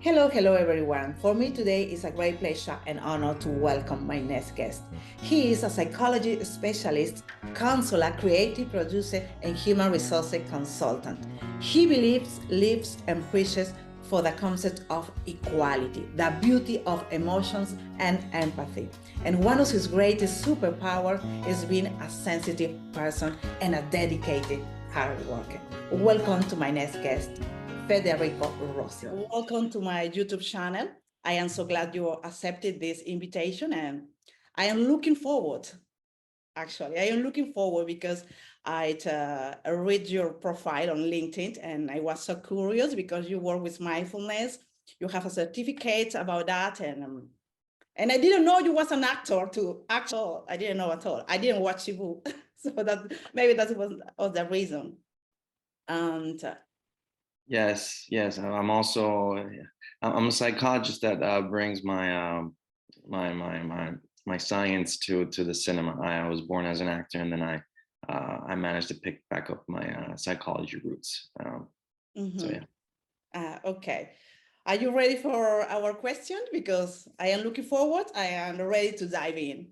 Hello, hello everyone. For me today is a great pleasure and honor to welcome my next guest. He is a psychology specialist, counselor, creative producer, and human resources consultant. He believes, lives, and preaches for the concept of equality, the beauty of emotions and empathy. And one of his greatest superpowers is being a sensitive person and a dedicated hard worker. Welcome to my next guest, Federico Rossi. Welcome to my YouTube channel. I am so glad you accepted this invitation, and I am looking forward. Actually, I am looking forward because I read your profile on LinkedIn, and I was so curious because you work with mindfulness. You have a certificate about that, and I didn't know you was an actor too. Actually, I didn't know at all. I didn't watch you, so that maybe that was the reason. And Yes. I'm also I'm a psychologist that brings my science to the cinema. I was born as an actor, and then I managed to pick back up my psychology roots. So yeah. Okay. Are you ready for our question? Because I am looking forward. I am ready to dive in.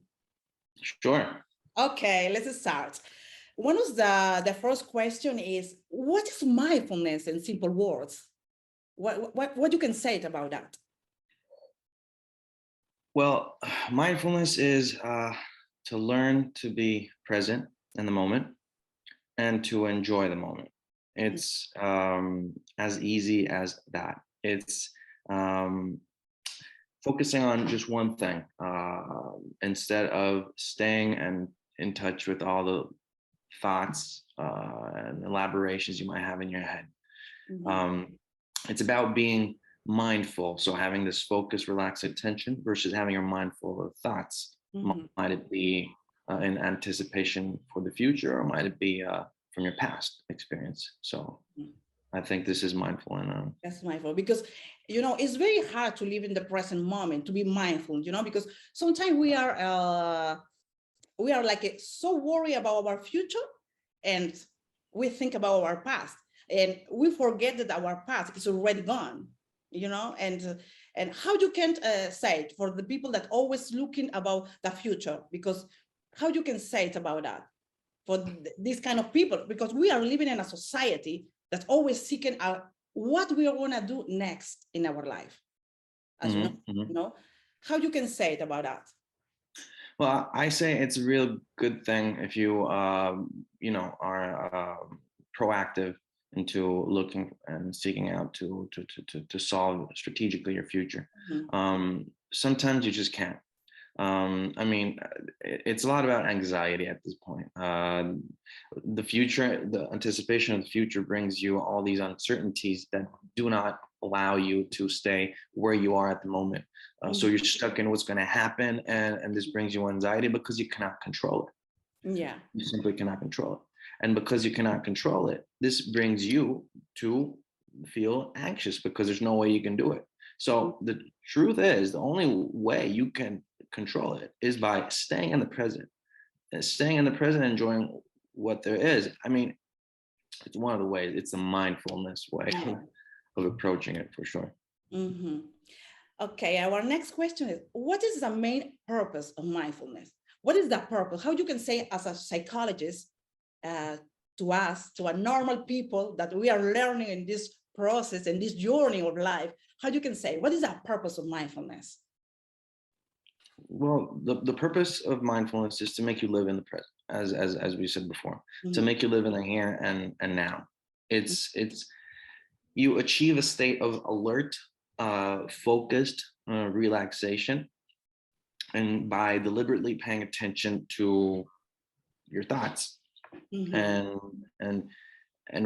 Sure. Okay, let's start. One of the first question is, what is mindfulness in simple words? What you can say about that? Well, mindfulness is to learn to be present in the moment and to enjoy the moment. It's as easy as that. It's focusing on just one thing instead of staying and in touch with all the thoughts and elaborations you might have in your head. It's about being mindful. So having this focused, relaxed attention versus having your mind full of thoughts. Might it be in anticipation for the future, or might it be from your past experience? So I think this is mindful. And that's mindful, because it's very hard to live in the present moment, to be mindful, because sometimes we are like so worried about our future, and we think about our past, and we forget that our past is already gone, and how you can say it for the people that always looking about the future, because how you can say it about that for these kind of people, because we are living in a society that's always seeking out what we are going to do next in our life, as you know. How you can say it about that? Well, I say it's a real good thing if you, are proactive into looking and seeking out to solve strategically your future. Sometimes you just can't. I mean, it's a lot about anxiety at this point. The future, the anticipation of the future brings you all these uncertainties that do not allow you to stay where you are at the moment. So you're stuck in what's going to happen, and this brings you anxiety because you cannot control it. Yeah. You simply cannot control it. And because you cannot control it, this brings you to feel anxious because there's no way you can do it. So the truth is, the only way you can control it is by staying in the present. And staying in the present, enjoying what there is. I mean, it's one of the ways. It's a mindfulness way of approaching it, for sure. Okay, our next question is, what is the main purpose of mindfulness? What is the purpose? How you can say as a psychologist to us, to a normal people that we are learning in this process and this journey of life, how you can say, what is the purpose of mindfulness? Well, the purpose of mindfulness is to make you live in the present, as we said before, to make you live in the here and now. It's you achieve a state of alert, focused relaxation, and by deliberately paying attention to your thoughts and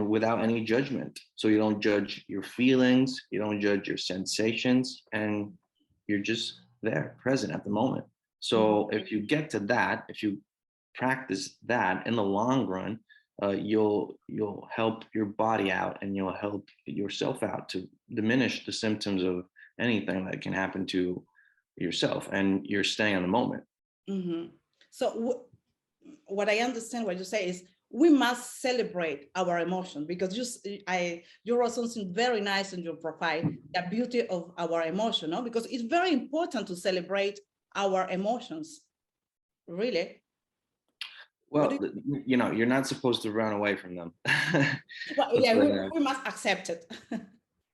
without any judgment. So you don't judge your feelings, you don't judge your sensations, and you're just there, present at the moment. So if you get to that, if you practice that in the long run, you'll help your body out, and you'll help yourself out to diminish the symptoms of anything that can happen to yourself, and you're staying in the moment. So what I understand what you say is, we must celebrate our emotions, because you wrote something very nice in your profile, the beauty of our emotion, no? Because it's very important to celebrate our emotions, really. Well, you know, you're not supposed to run away from them. Well, yeah, we must accept it.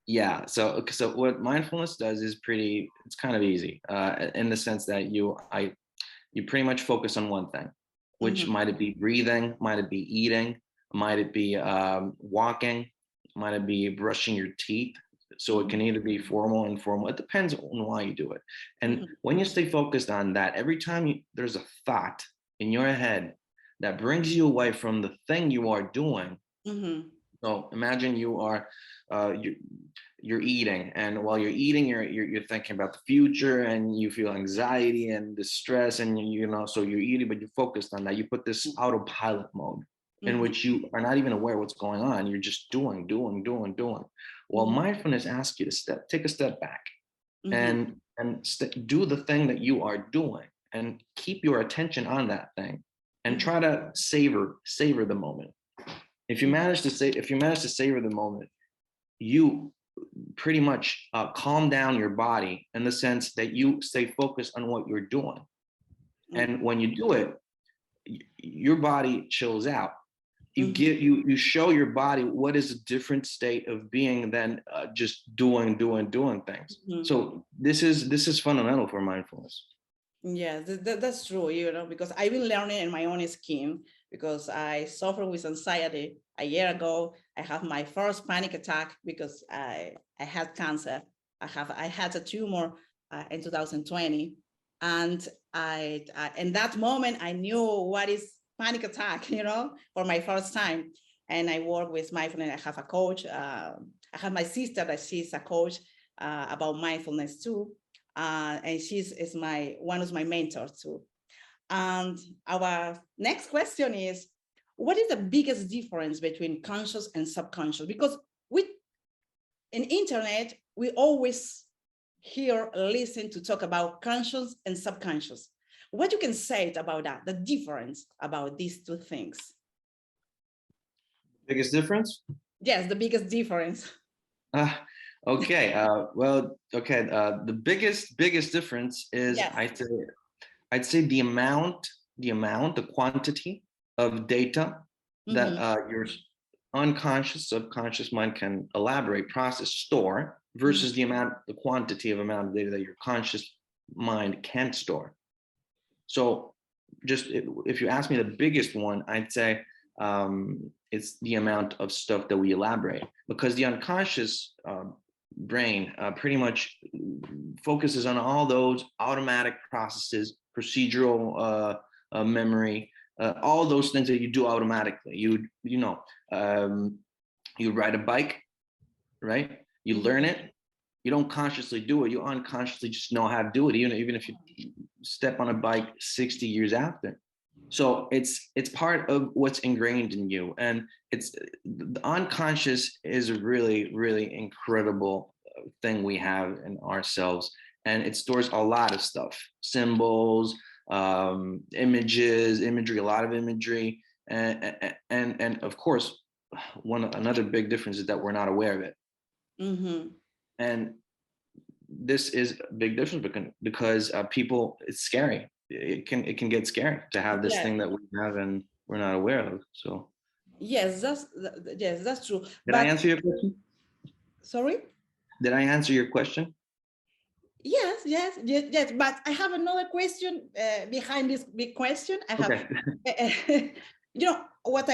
Yeah. So what mindfulness does is it's kind of easy in the sense that you pretty much focus on one thing, which might it be breathing, might it be eating, might it be walking, might it be brushing your teeth. So it can either be formal, informal. It depends on why you do it. And when you stay focused on that, every time there's a thought in your head that brings you away from the thing you are doing. So imagine you are you're eating, and while you're eating, you're thinking about the future, and you feel anxiety and distress, and you know, so you're eating, but you're focused on that. You put this autopilot mode in which you are not even aware what's going on. You're just doing. Well, mindfulness asks you to take a step back and do the thing that you are doing, and keep your attention on that thing, and try to savor the moment. If you manage to savor the moment, you pretty much calm down your body in the sense that you stay focused on what you're doing. And when you do it, your body chills out. You show your body what is a different state of being than just doing things. So this is fundamental for mindfulness. Yeah, that's true, you know, because I've been learning in my own skin, because I suffer with anxiety. A year ago, I had my first panic attack because I had cancer. I had a tumor in 2020, and in that moment I knew what is panic attack, you know, for my first time. And I work with mindfulness. I have a coach. I have my sister that she's a coach about mindfulness too. And she's one of my mentors too. And our next question is, what is the biggest difference between conscious and subconscious? Because in internet, we always listen to talk about conscious and subconscious. What you can say about that, the difference about these two things? Biggest difference? Yes, the biggest difference. Okay. The biggest difference is, yes, I'd say the quantity of data that your unconscious, subconscious mind can elaborate, process, store, versus the quantity of data that your conscious mind can't store. So just if you ask me the biggest one, I'd say it's the amount of stuff that we elaborate, because the unconscious brain pretty much focuses on all those automatic processes, procedural memory, all those things that you do automatically. You ride a bike, right? You learn it. You don't consciously do it. You unconsciously just know how to do it, even if you step on a bike 60 years after. So it's part of what's ingrained in you. And the unconscious is a really, really incredible thing we have in ourselves. And it stores a lot of stuff, symbols, imagery, a lot of imagery. And of course, another big difference is that we're not aware of it. And this is a big difference because people, it's scary. It can get scary to have this thing that we have and we're not aware of. So yes, that's true. Did I answer your question? Sorry? Did I answer your question? Yes. But I have another question behind this big question. I have, what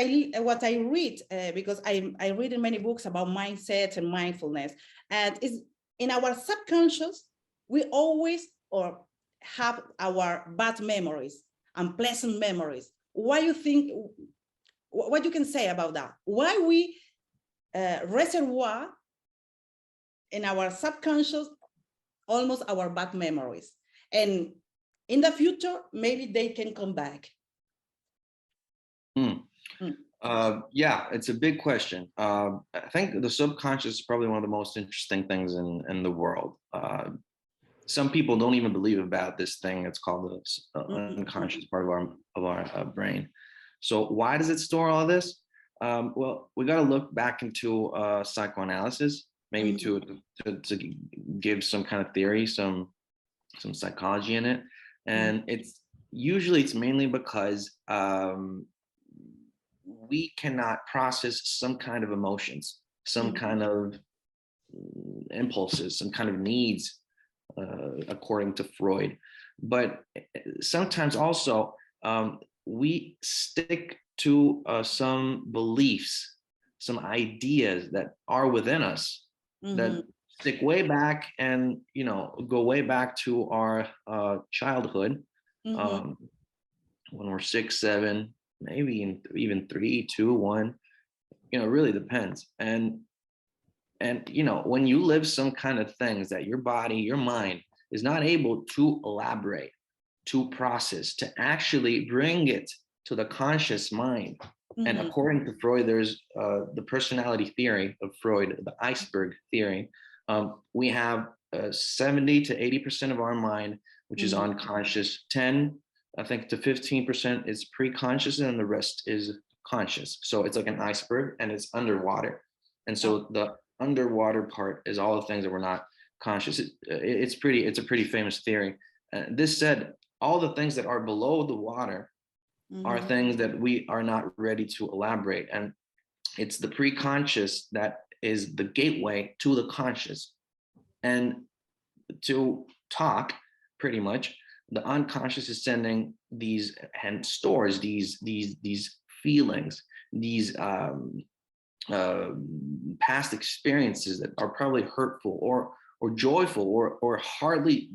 I read, because I read in many books about mindset and mindfulness, and is in our subconscious, we always have our bad memories, unpleasant memories. What you can say about that? Why we reservoir in our subconscious almost our bad memories, and in the future maybe they can come back? Yeah, it's a big question. I think the subconscious is probably one of the most interesting things in the world. Some people don't even believe about this thing. It's called the unconscious part of our brain. So why does it store all this? Well, we got to look back into psychoanalysis, maybe to give some kind of theory, some psychology in it. And it's mainly because we cannot process some kind of emotions, some kind of impulses, some kind of needs, according to Freud. But sometimes also we stick to some beliefs, some ideas that are within us that stick way back and, go way back to our childhood, when we're 6, 7, maybe even 3, 2, 1, it really depends. And when you live some kind of things that your body, your mind is not able to elaborate, to process, to actually bring it to the conscious mind. And according to Freud, there's the personality theory of Freud, the iceberg theory. We have 70 to 80% of our mind, which is unconscious, 10, I think, to 15% is pre-conscious, and the rest is conscious. So it's like an iceberg, and it's underwater. And so the underwater part is all the things that we're not conscious. It's a pretty famous theory. This said, all the things that are below the water are things that we are not ready to elaborate. And it's the pre-conscious that is the gateway to the conscious. And to talk, pretty much, the unconscious is sending these and stores these feelings, these past experiences that are probably hurtful or joyful or hardly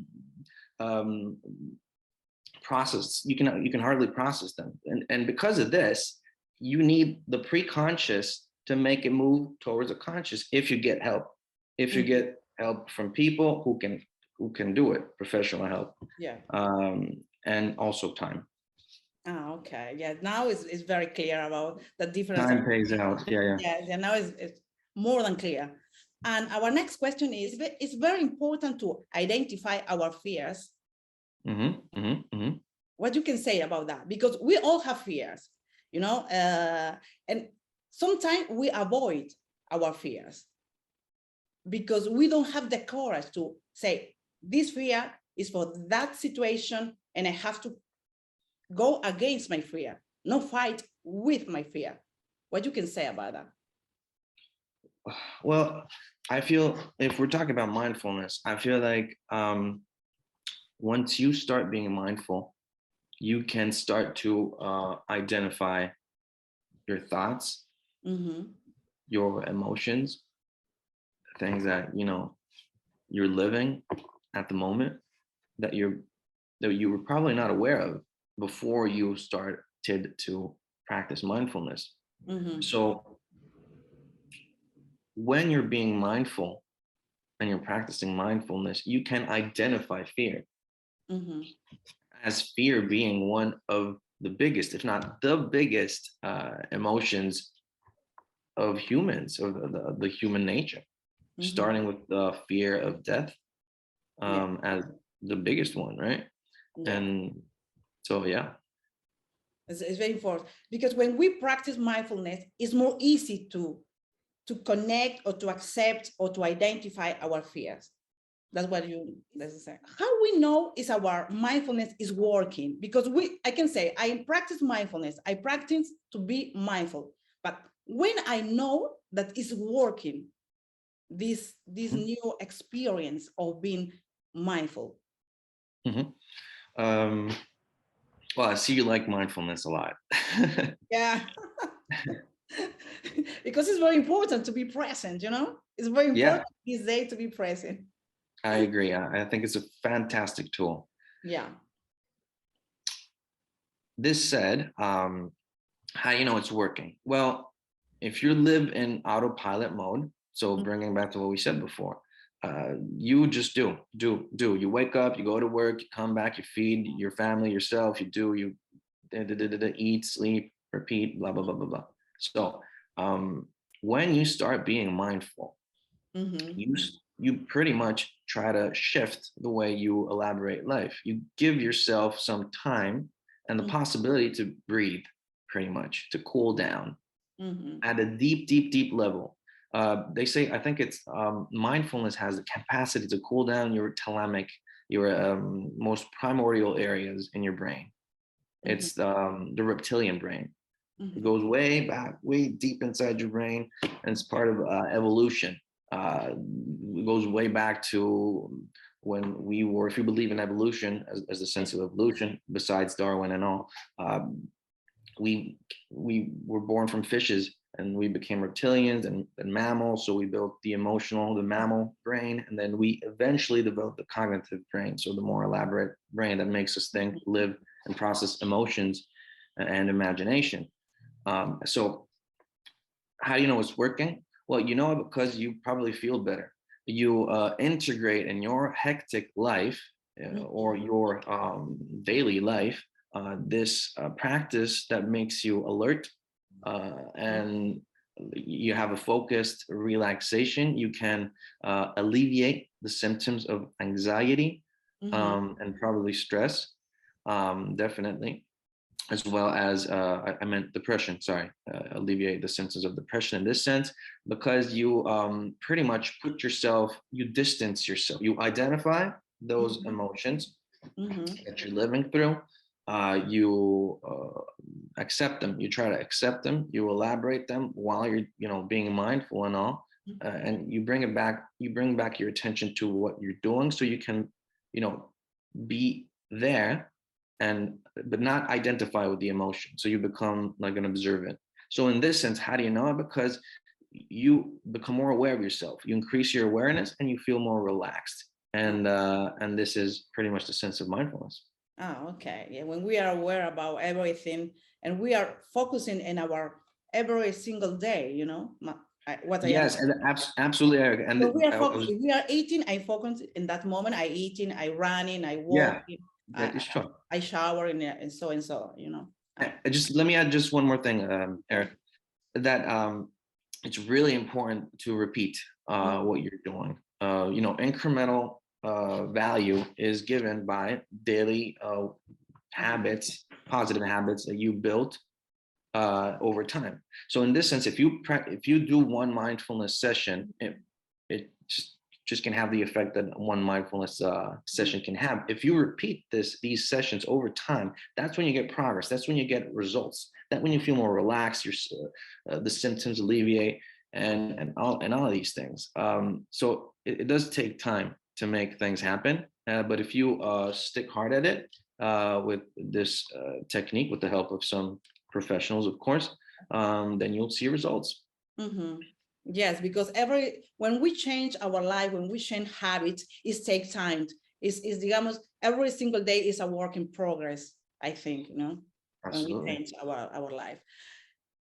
processed. You can hardly process them, and because of this, you need the pre-conscious to make it move towards the conscious. If you get help, if you get help from people who can do it, professional help, and also time. Okay. Yeah. Now it's very clear about the difference. Time pays out. Yeah. Yeah. Now it's more than clear. And our next question is: it's very important to identify our fears. What you can say about that? Because we all have fears, and sometimes we avoid our fears because we don't have the courage to say, this fear is for that situation, and I have to go against my fear, not fight with my fear. What you can say about that? Well, I feel, if we're talking about mindfulness, I feel like once you start being mindful, you can start to identify your thoughts, your emotions, things that you're living at the moment that you were probably not aware of before you started to practice mindfulness. So when you're being mindful and you're practicing mindfulness, you can identify fear, as fear being one of the biggest, if not the biggest, emotions of humans, of the human nature, starting with the fear of death as the biggest one, right? And so, it's very important, because when we practice mindfulness, it's more easy to connect or to accept or to identify our fears. That's what let's say. How we know is our mindfulness is working? Because I can say, I practice mindfulness, I practice to be mindful, but when I know that it's working, this new experience of being mindful. Well, I see you like mindfulness a lot. Yeah. Because it's very important to be present, it's very important this day to be present. I agree. I think it's a fantastic tool. Yeah. This said, how do you know it's working? Well, if you live in autopilot mode, so bringing back to what we said before, you just do. You wake up, you go to work, you come back, you feed your family, yourself, you eat, sleep, repeat, blah, blah, blah, blah, blah. So when you start being mindful, you pretty much try to shift the way you elaborate life. You give yourself some time and the possibility to breathe, pretty much, to cool down Mm-hmm. at a deep, deep, deep level. They say, I think it's mindfulness has the capacity to cool down your thalamic, your most primordial areas in your brain. It's the reptilian brain. It goes way back, way deep inside your brain, and it's part of evolution. It goes way back to when we were, if you believe in evolution as the sense of evolution, besides Darwin and all, we were born from fishes and we became reptilians and mammals. So we built the mammal brain, and then we eventually developed the cognitive brain. So the more elaborate brain that makes us think, live, and process emotions and imagination. So how do you know it's working? Well, you know it because you probably feel better. You integrate in your hectic life or your daily life this practice that makes you alert and you have a focused relaxation. You can alleviate the symptoms of anxiety and probably stress, definitely, as well as I meant depression. Sorry, alleviate the symptoms of depression in this sense, because you pretty much you distance yourself, you identify those emotions that you're living through, you accept them, you try to accept them, you elaborate them while you're being mindful and all, and you bring back your attention to what you're doing, so you can be there but not identify with the emotion. So you become like an observant. So in this sense, how do you know it? Because you become more aware of yourself, you increase your awareness, and you feel more relaxed. And this is pretty much the sense of mindfulness. Oh, okay. Yeah, when we are aware about everything and we are focusing in our every single day, Yes, and absolutely, Eric. And so we are focused. If we are eating, I focus in that moment. I eating, I running, I walking, sure. I shower, and so. Just let me add just one more thing, Eric. That it's really important to repeat what you're doing. Incremental value is given by daily habits, positive habits that you built over time. So in this sense, if you do one mindfulness session, it just can have the effect that one mindfulness session can have. If you repeat these sessions over time, that's when you get progress. That's when you get results. That's when you feel more relaxed. The symptoms alleviate, and all of these things. So it does take time to make things happen. But if you stick hard at it with this technique, with the help of some professionals, of course, then you'll see results. Yes, because when we change our life, when we change habits, it takes time. It's digamos, every single day is a work in progress, I think, Absolutely. When we change our life.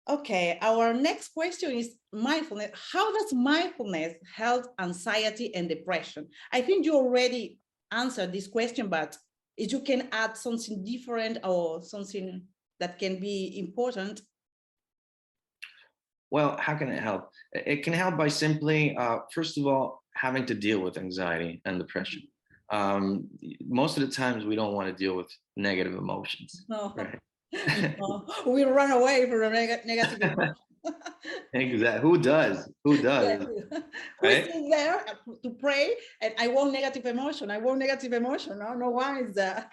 Okay, our next question is mindfulness. How does mindfulness help anxiety and depression? I think you already answered this question, but if you can add something different or something that can be important. Well, how can it help? It can help by simply, first of all, having to deal with anxiety and depression. Most of the times we don't want to deal with negative emotions. No. Right? No. We run away from negative emotions. Exactly. Who does? Yeah. Right? Who's in there to pray and I want negative emotion. No one is there.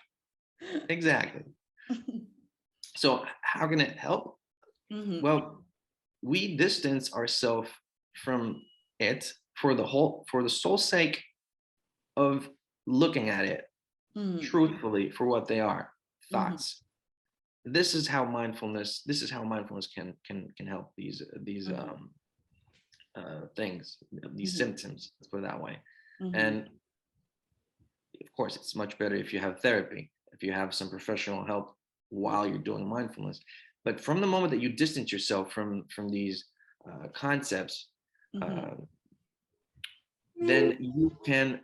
Exactly. So how can it help? Well, we distance ourselves from it for the sole sake of looking at it truthfully for what they are, thoughts. This is how mindfulness can help these things, these symptoms, let's put it that way. And of course, it's much better if you have therapy, if you have some professional help while you're doing mindfulness. But from the moment that you distance yourself from these concepts, then you can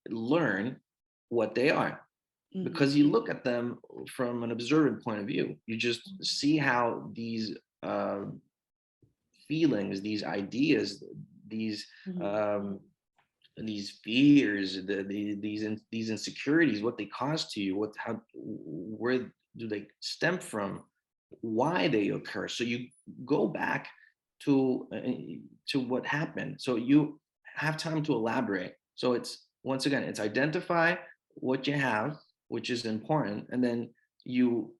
learn what they are, because you look at them from an observant point of view. You just see how these feelings, these ideas, these fears, these insecurities, what they cause to you, where do they stem from? why they occur. So you go back to what happened. So you have time to elaborate. So it's, once again, it's identify what you have, which is important, and then you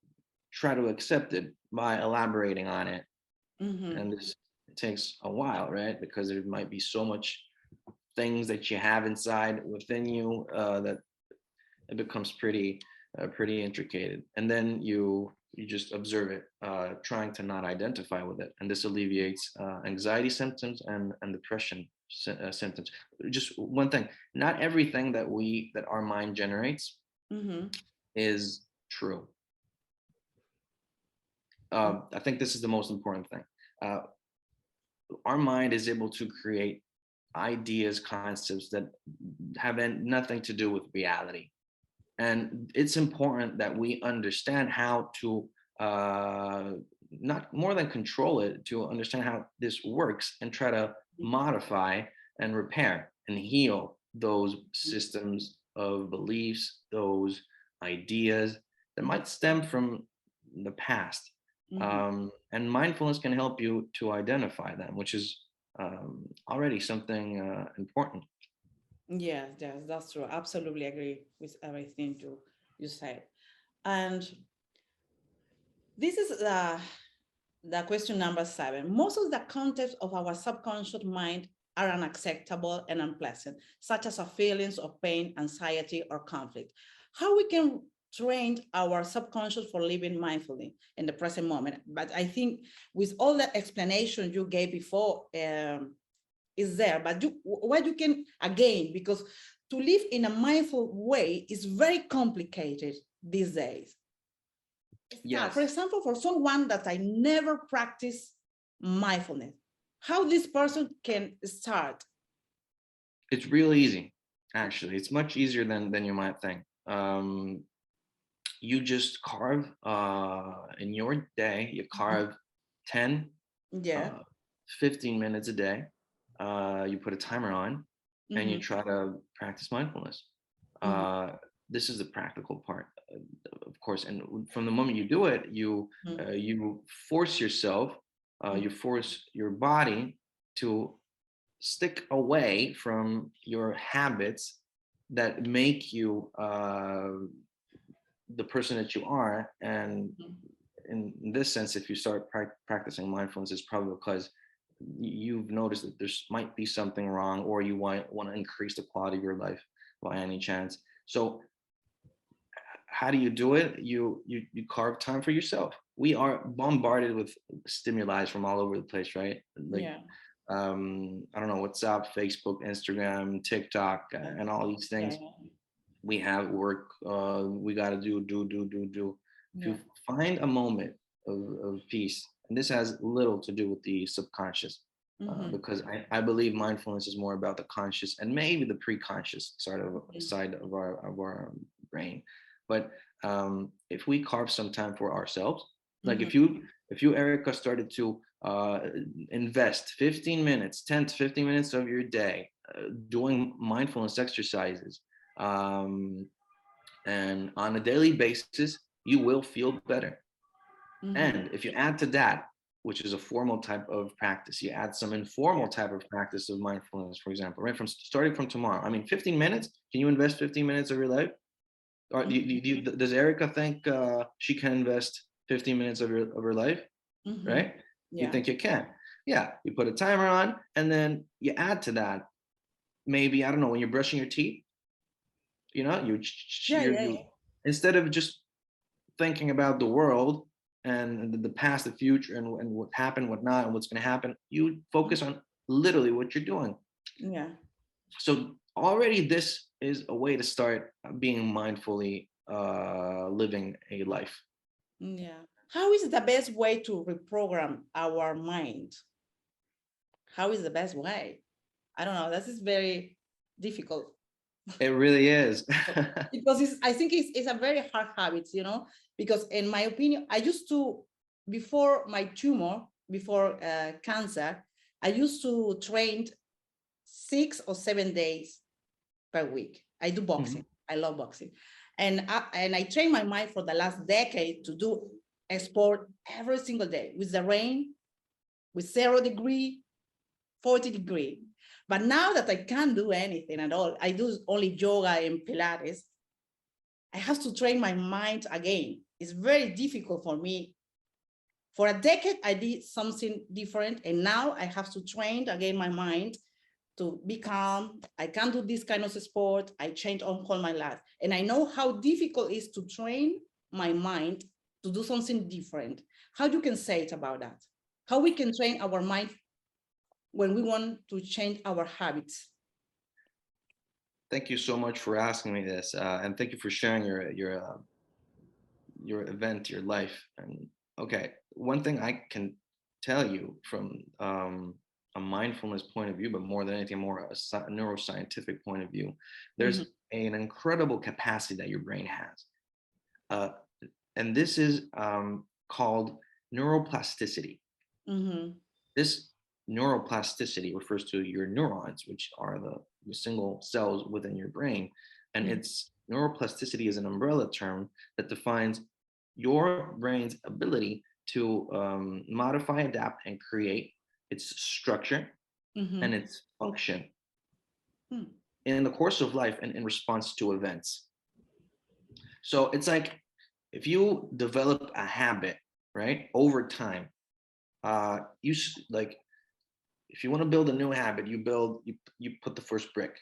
try to accept it by elaborating on it. And this takes a while, right? Because there might be so much things that you have inside within you that it becomes pretty intricate. And then you just observe it, trying to not identify with it, and this alleviates anxiety symptoms and depression symptoms. Just one thing: not everything that our mind generates is true. I think this is the most important thing. Our mind is able to create ideas, concepts that have nothing to do with reality. And it's important that we understand how to, not more than control it, to understand how this works and try to modify and repair and heal those systems of beliefs, those ideas that might stem from the past. And mindfulness can help you to identify them, which is already something important. Yes, that's true. Absolutely agree with everything you said. And this is the question number 7. Most of the contents of our subconscious mind are unacceptable and unpleasant, such as feelings of pain, anxiety, or conflict. How we can train our subconscious for living mindfully in the present moment? But I think with all the explanation you gave before, is there, but what you can, again, because to live in a mindful way is very complicated these days. Yes. For example, for someone that I never practice mindfulness, how this person can start? It's real easy, actually. It's much easier than you might think. You just carve in your day, you carve 10, 15 minutes a day. You put a timer on and you try to practice mindfulness. This is the practical part, of course. And from the moment you do it, you force yourself, you force your body to stick away from your habits that make you the person that you are. And in this sense, if you start practicing mindfulness, it's probably because you've noticed that there's might be something wrong, or you want to increase the quality of your life by any chance. So how do you do it? You carve time for yourself. We are bombarded with stimuli from all over the place, right? Like, I don't know, WhatsApp, Facebook, Instagram, TikTok, and all these things. We have work, we got to do. If you find a moment of peace, and this has little to do with the subconscious, because I believe mindfulness is more about the conscious and maybe the pre-conscious side of our brain. But if we carve some time for ourselves, like if you Erica, started to invest 15 minutes, 10 to 15 minutes of your day doing mindfulness exercises, and on a daily basis, you will feel better. And if you add to that, which is a formal type of practice, you add some informal type of practice of mindfulness, for example, right? From starting from tomorrow. I mean, 15 minutes, can you invest 15 minutes of your life? Or does Erica think she can invest 15 minutes of her life, right? You think you can? Yeah, you put a timer on, and then you add to that. Maybe, I don't know, when you're brushing your teeth, you instead of just thinking about the world and the past, the future, and what happened, what not, and what's going to happen, you focus on literally what you're doing. So already this is a way to start being mindfully living a life. How is the best way to reprogram our mind? How is the best way? I don't know. This is very difficult. It really is. Because I think it's a very hard habit, because in my opinion, I used to, before my tumor, before cancer, I used to train 6 or 7 days per week. I do boxing. I love boxing. And I trained my mind for the last decade to do sport every single day with the rain, with 0 degree, 40 degree. But now that I can't do anything at all, I do only yoga and Pilates, I have to train my mind again. It's very difficult for me. For a decade, I did something different, and now I have to train again my mind to be calm. I can't do this kind of sport. I change all my life. And I know how difficult it is to train my mind to do something different. How you can say it about that? How we can train our mind when we want to change our habits? Thank you so much for asking me this, and thank you for sharing your event, your life. And okay, one thing I can tell you from a mindfulness point of view, but more than anything, more a neuroscientific point of view, there's an incredible capacity that your brain has, and this is called neuroplasticity. This neuroplasticity refers to your neurons, which are the single cells within your brain, and it's neuroplasticity is an umbrella term that defines your brain's ability to modify, adapt, and create its structure and its function in the course of life and in response to events. So it's like if you develop a habit, right, over time, you like if you want to build a new habit, you put the first brick.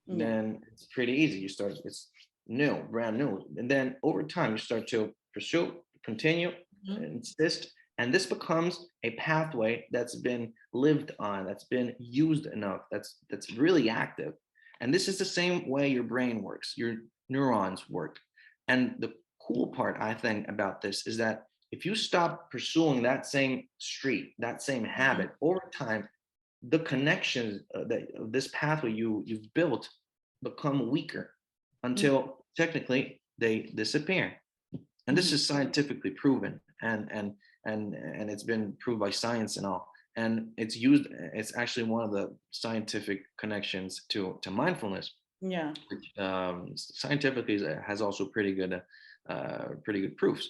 Then it's pretty easy. You start, it's new, brand new, and then over time you start to pursue, continue, insist, and this becomes a pathway that's been lived on, that's been used enough, that's really active. And this is the same way your brain works, your neurons work. And the cool part, I think, about this is that if you stop pursuing that same street, that same habit, over time, the connections that this pathway you've built become weaker until technically they disappear. And this is scientifically proven, and it's been proved by science and all. And it's used. It's actually one of the scientific connections to mindfulness. Yeah. Which scientifically has also pretty good proofs.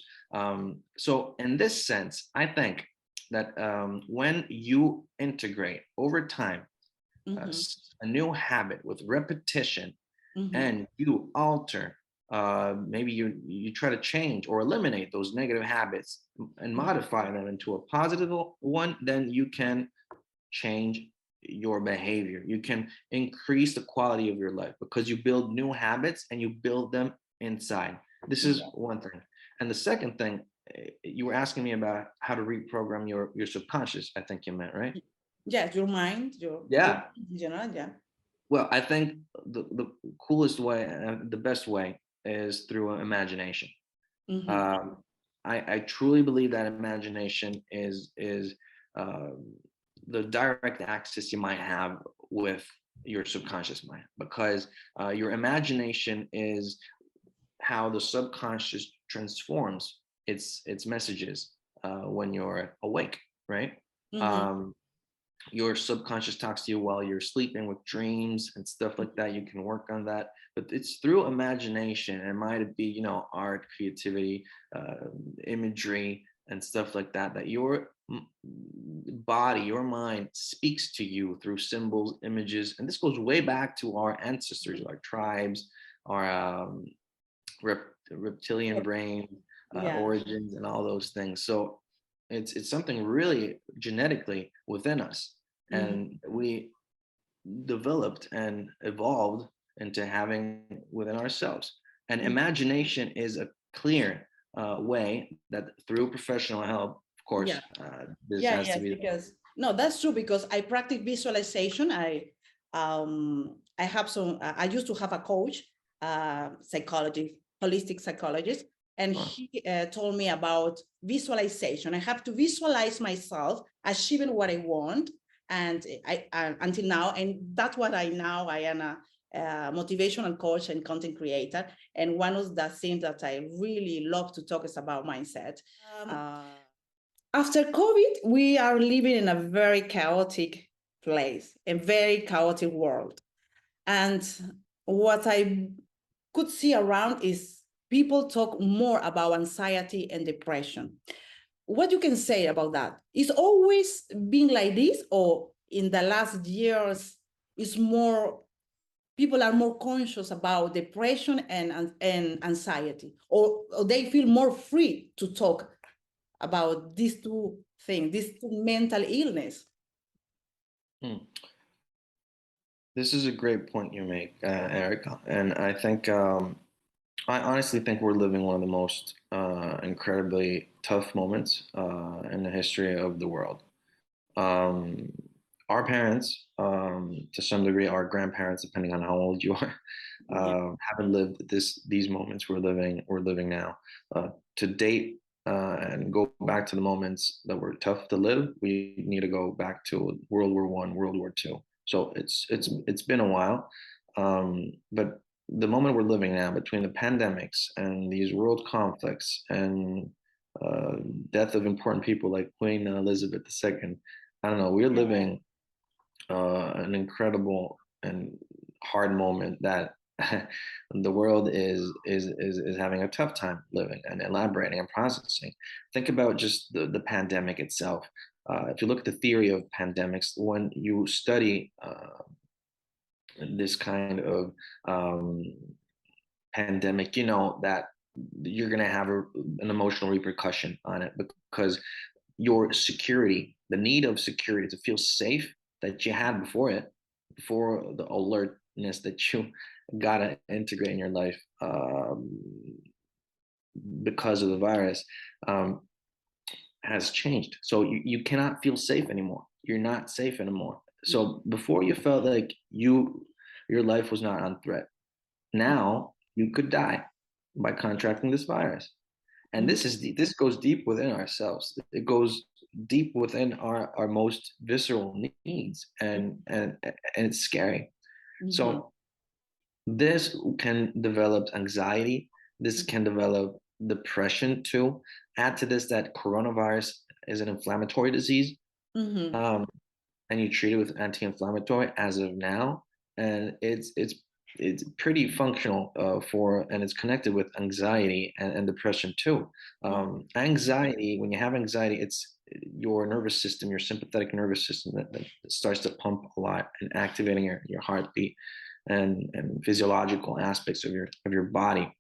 So in this sense, I think that when you integrate over time a new habit with repetition, and you alter, maybe you try to change or eliminate those negative habits and modify them into a positive one, then you can change your behavior. You can increase the quality of your life because you build new habits and you build them inside. This is one thing. And the second thing, you were asking me about how to reprogram your subconscious, I think you meant, right? Yeah, your mind, yeah. Yeah. Well, I think the coolest way, the best way, is through imagination. I truly believe that imagination is the direct access you might have with your subconscious mind, because your imagination is how the subconscious transforms its messages when you're awake, right? Your subconscious talks to you while you're sleeping with dreams and stuff like that. You can work on that, but it's through imagination. It might be, art, creativity, imagery, and stuff like that, that your body, your mind speaks to you through symbols, images. And this goes way back to our ancestors, our tribes, our reptilian brain origins, and all those things. So it's something really genetically within us, and we developed and evolved into having within ourselves. And imagination is a clear way that, through professional help, of course, this has to be. Because no, that's true, because I practice visualization. I have some. I used to have a coach, psychologist, holistic psychologist, and he told me about visualization. I have to visualize myself achieving what I want, and I until now, and that's what I am a motivational coach and content creator. And one of the things that I really love to talk is about mindset. After COVID, we are living in a very chaotic place, a very chaotic world. And what I could see around is people talk more about anxiety and depression. What you can say about that? It's always been like this, or in the last years, it's more, people are more conscious about depression and anxiety, or they feel more free to talk about these two things, these two mental illness? This is a great point you make, Erica. And I think, I honestly think we're living one of the most incredibly tough moments in the history of the world. Um, our parents, to some degree, our grandparents, depending on how old you are, haven't lived these moments we're living now. To date, and go back to the moments that were tough to live, we need to go back to World War I, World War II. So it's been a while, but the moment we're living now, between the pandemics and these world conflicts and death of important people like Queen Elizabeth II, I don't know, we're living an incredible and hard moment that the world is having a tough time living and elaborating and processing. Think about just the pandemic itself. If you look at the theory of pandemics, when you study this kind of pandemic, you know that you're going to have an emotional repercussion on it, because your security, the need of security to feel safe that you had before it, before the alertness that you got to integrate in your life because of the virus, has changed. So you cannot feel safe anymore. You're not safe anymore. So before you felt like your life was not on threat. Now you could die by contracting this virus. And this goes deep within ourselves. It goes deep within our most visceral needs, and it's scary. So this can develop anxiety. This can develop depression too. Add to this that coronavirus is an inflammatory disease, and you treat it with anti-inflammatory as of now, and it's pretty functional for, and it's connected with anxiety and depression too. Anxiety, when you have anxiety, it's your nervous system, your sympathetic nervous system that starts to pump a lot and activating your heartbeat and physiological aspects of your body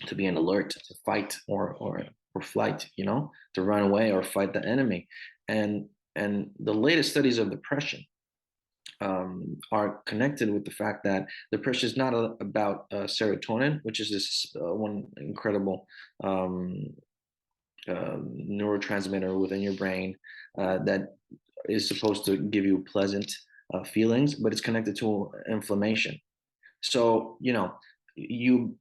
to be an alert, to fight or flight, you know, to run away or fight the enemy. And the latest studies of depression are connected with the fact that depression is not about serotonin, which is this one incredible neurotransmitter within your brain that is supposed to give you pleasant feelings, but it's connected to inflammation. So, you know, you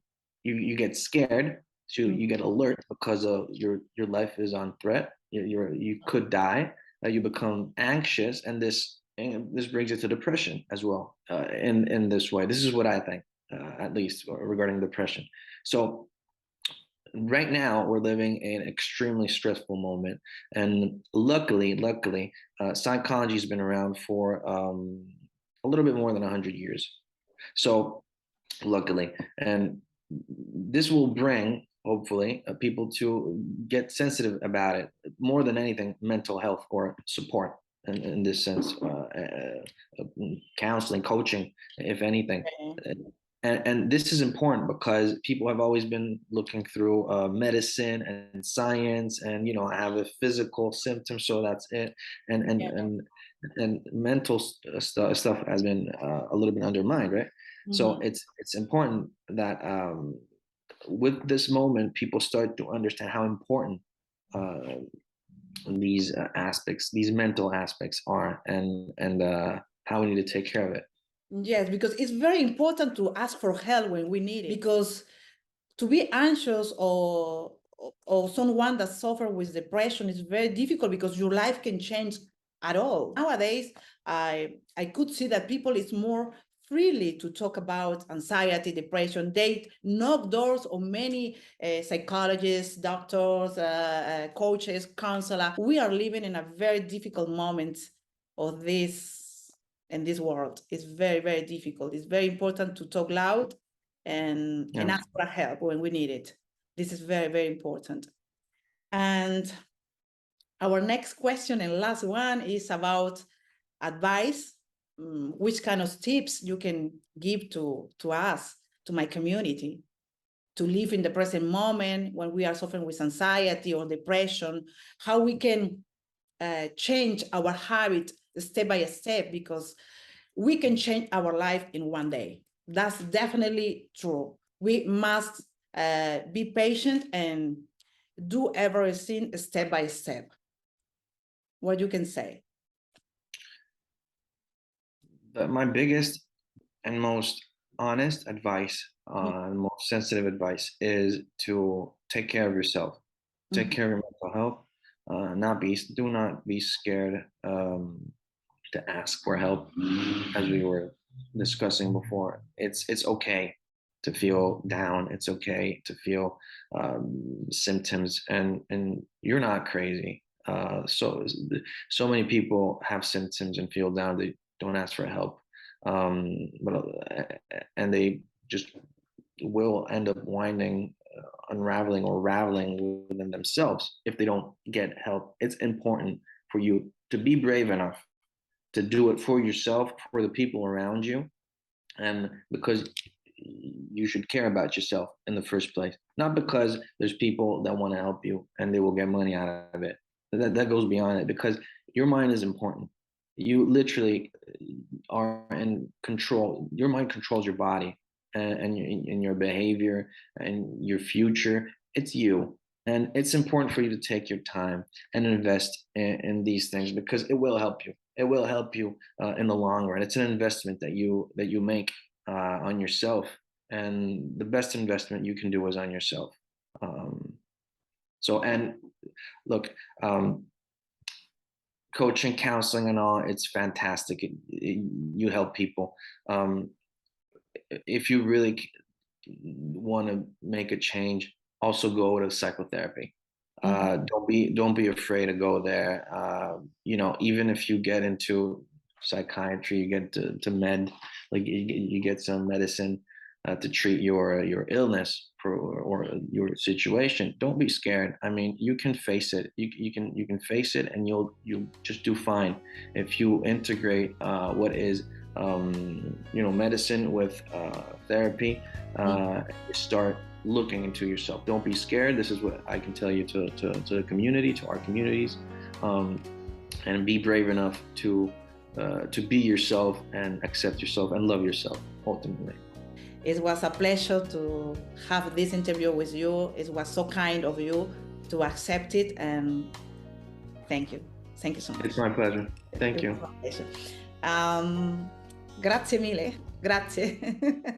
get scared, so you get alert because of your life is on threat. You could die. You become anxious, and this brings you to depression as well. In this way, this is what I think, at least regarding depression. So right now we're living in an extremely stressful moment, and luckily, psychology has been around for a little bit more than 100 years. So luckily, and this will bring hopefully people to get sensitive about it, more than anything, mental health or support in this sense, counseling, coaching, if anything. And this is important because people have always been looking through medicine and science, and you know, have a physical symptom, so that's it. And mental stuff has been a little bit undermined, right? So it's important that with this moment, people start to understand how important these aspects, these mental aspects are, and how we need to take care of it. Yes, because it's very important to ask for help when we need it. Because to be anxious or someone that suffers with depression is very difficult, because your life can change at all. Nowadays, I could see that people is more freely to talk about anxiety, depression. They knock doors on many psychologists, doctors, coaches, counselors. We are living in a very difficult moment of this in this world. It's very, very difficult. It's very important to talk loud and ask for help when we need it. This is very, very important. And our next question and last one is about advice. Which kind of tips you can give to us, to my community, to live in the present moment when we are suffering with anxiety or depression, how we can change our habit step by step, because we can change our life in one day. That's definitely true. We must be patient and do everything step by step. What you can say? My biggest and most honest advice, most sensitive advice, is to take care of yourself. Take care of your mental health. Do not be scared to ask for help, as we were discussing before. It's okay to feel down. It's okay to feel symptoms, and you're not crazy. So many people have symptoms and feel down. They don't ask for help, and they just will end up unraveling or raveling within themselves if they don't get help. It's important for you to be brave enough to do it for yourself, for the people around you, and because you should care about yourself in the first place, not because there's people that want to help you and they will get money out of it. That goes beyond it, because your mind is important. You literally are in control. Your mind controls your body and your behavior and your future. It's you. And it's important for you to take your time and invest in these things, because it will help you. It will help you in the long run. It's an investment that you make on yourself, and the best investment you can do is on yourself. And look, coaching, counseling, and all, it's fantastic. You help people. If you really want to make a change, also go to psychotherapy. Don't be afraid to go there. Even if you get into psychiatry, you get to med, like you get some medicine to treat your illness or your situation. Don't be scared. I mean, you can face it. You can face it, and you'll just do fine if you integrate what is medicine with therapy. Start looking into yourself. Don't be scared. This is what I can tell you to the community, to our communities, and be brave enough to be yourself and accept yourself and love yourself ultimately. It was a pleasure to have this interview with you. It was so kind of you to accept it, and thank you. Thank you so much. It's my pleasure. Thank you. Grazie mille. Grazie.